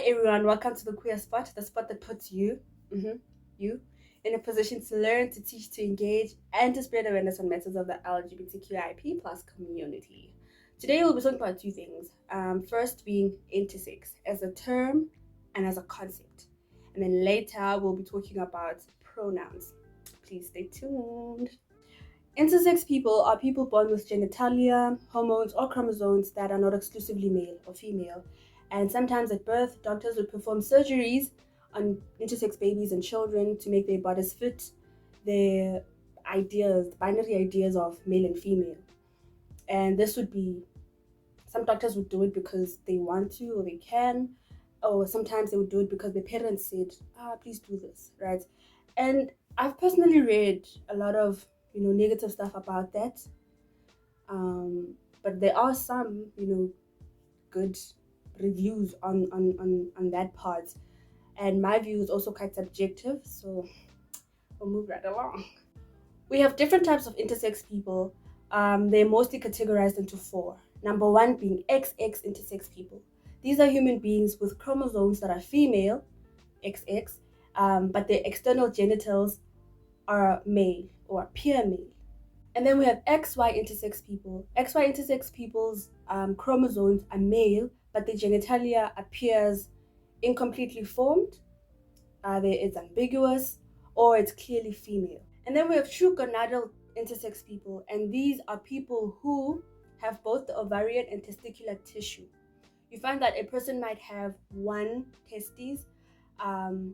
everyone, welcome to the Queer Spot, the spot that puts you, in a position to learn, to teach, to engage, and to spread awareness on matters of the LGBTQIP plus community. Today we'll be talking about two things. First being intersex as a term and as a concept. And then later we'll be talking about pronouns. Please stay tuned. Intersex people are people born with genitalia, hormones, or chromosomes that are not exclusively male or female. And sometimes at birth, doctors would perform surgeries on intersex babies and children to make their bodies fit their ideas, binary ideas of male and female. And this would be, some doctors would do it because they want to or they can, or sometimes they would do it because their parents said, please do this, right? And I've personally read a lot of negative stuff about that, but there are some good reviews on that part, and my view is also quite subjective, so we'll move right along. We have different types of intersex people. They're mostly categorized into four. Number one being XX intersex people. These are human beings with chromosomes that are female, XX, but their external genitals are male or appear male. And then we have XY intersex people. XY intersex people's chromosomes are male, but the genitalia appears incompletely formed, it's ambiguous, or it's clearly female. And then we have true gonadal intersex people, and these are people who have both the ovarian and testicular tissue. You find that a person might have one testes and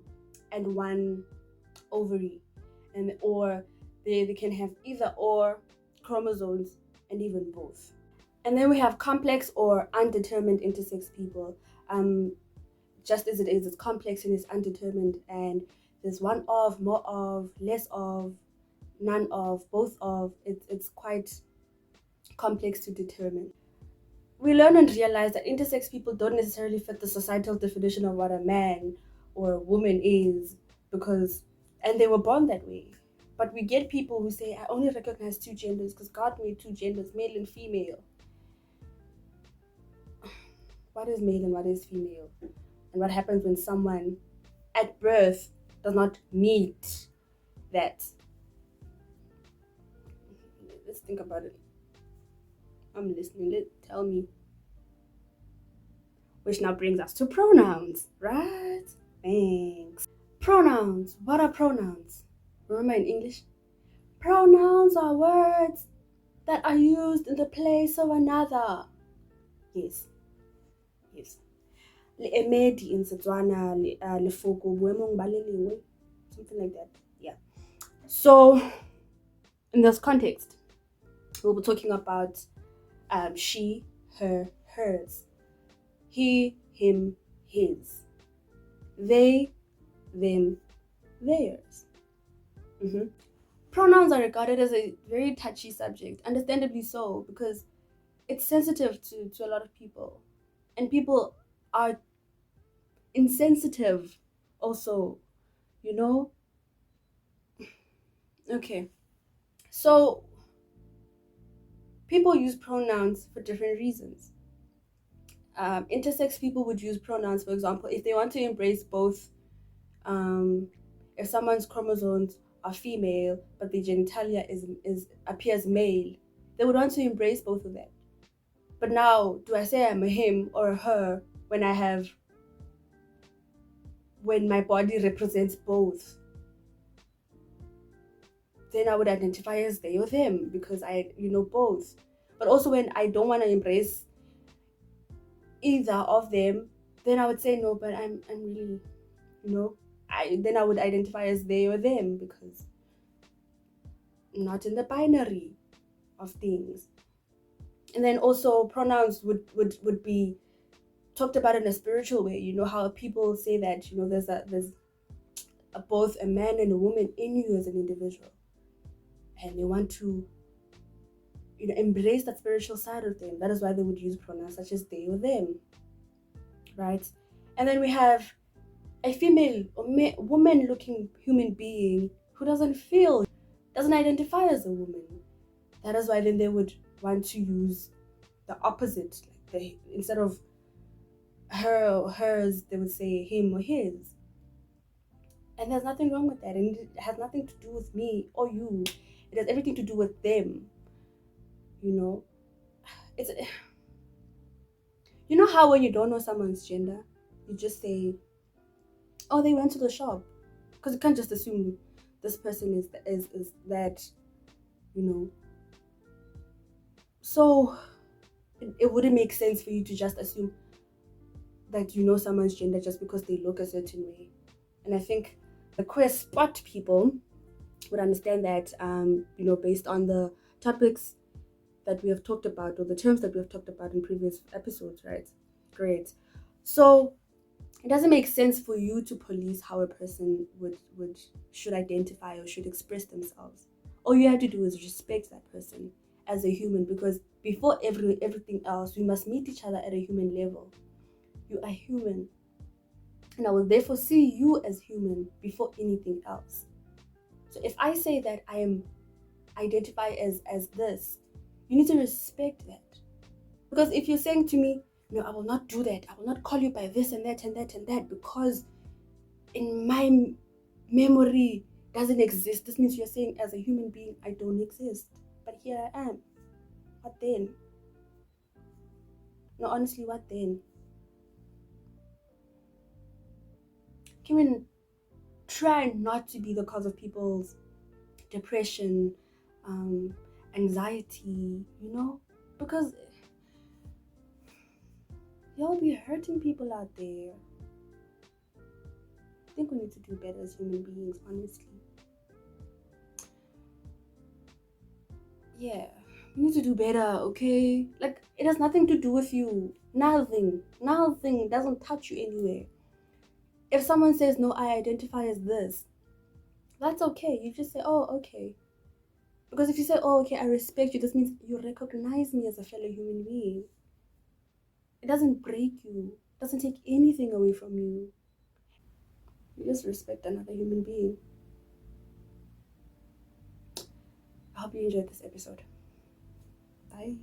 one ovary, or they can have either or chromosomes and even both. And then we have complex or undetermined intersex people. Just as it is, it's complex and it's undetermined, and there's one of, more of, less of, none of, both of. It's quite complex to determine. We learn and realize that intersex people don't necessarily fit the societal definition of what a man or a woman is, and they were born that way. But we get people who say, I only recognize two genders because God made two genders, male and female. What is male and what is female? And what happens when someone at birth does not meet that? Let's think about it. I'm listening. Tell me. Which now brings us to pronouns, right? Thanks. Pronouns. What are pronouns? Remember in English? Pronouns are words that are used in the place of another. Yes. Le emedi in Setswana, lefoko boemong ba le lengwe, something like that. Yeah. So, in this context, we'll be talking about she, her, hers, he, him, his, they, them, theirs. Pronouns are regarded as a very touchy subject, understandably so, because it's sensitive to a lot of people, and people are insensitive also, Okay, so people use pronouns for different reasons. Intersex people would use pronouns, for example, if they want to embrace both. If someone's chromosomes are female but the genitalia appears male, they would want to embrace both of them. But now, do I say I'm a him or a her when my body represents both? Then I would identify as they or them because I both. But also when I don't want to embrace either of them, then I would say no, but I'm really, then I would identify as they or them because I'm not in the binary of things. And then also pronouns would be talked about in a spiritual way. How people say that there's both a man and a woman in you as an individual, and they want to embrace that spiritual side of them. That is why they would use pronouns such as they or them, right? And then we have a female or woman-looking human being who doesn't identify as a woman. That is why then they would want to use the opposite, instead of hers, they would say him or his. And there's nothing wrong with that. And it has nothing to do with me or you. It has everything to do with them. You know? It's you know how when you don't know someone's gender, you just say, oh, they went to the shop. Because you can't just assume this person is that, you know. So it wouldn't make sense for you to just assume that you know someone's gender just because they look a certain way. And I think the queer spot people would understand that, based on the topics that we have talked about or the terms that we have talked about in previous episodes, right? Great. So it doesn't make sense for you to police how a person would should identify or should express themselves. All you have to do is respect that person as a human, because before everything else, we must meet each other at a human level. You are human, and I will therefore see you as human before anything else. So if I say that I am identify as this, you need to respect that. Because if you're saying to me, no, I will not do that, I will not call you by this and that and that and that because in my memory doesn't exist, this means you're saying as a human being I don't exist. But here I am. What then? No, honestly, what then? Can we try not to be the cause of people's depression, um, anxiety, because you'll be hurting people out there. I think we need to do better as human beings, honestly. Yeah, we need to do better, okay? Like, it has nothing to do with you. Nothing. Nothing doesn't touch you anywhere. If someone says, no, I identify as this, that's okay. You just say, oh, okay. Because if you say, oh, okay, I respect you, this means you recognize me as a fellow human being. It doesn't break you, it doesn't take anything away from you. You just respect another human being. I hope you enjoyed this episode. Bye.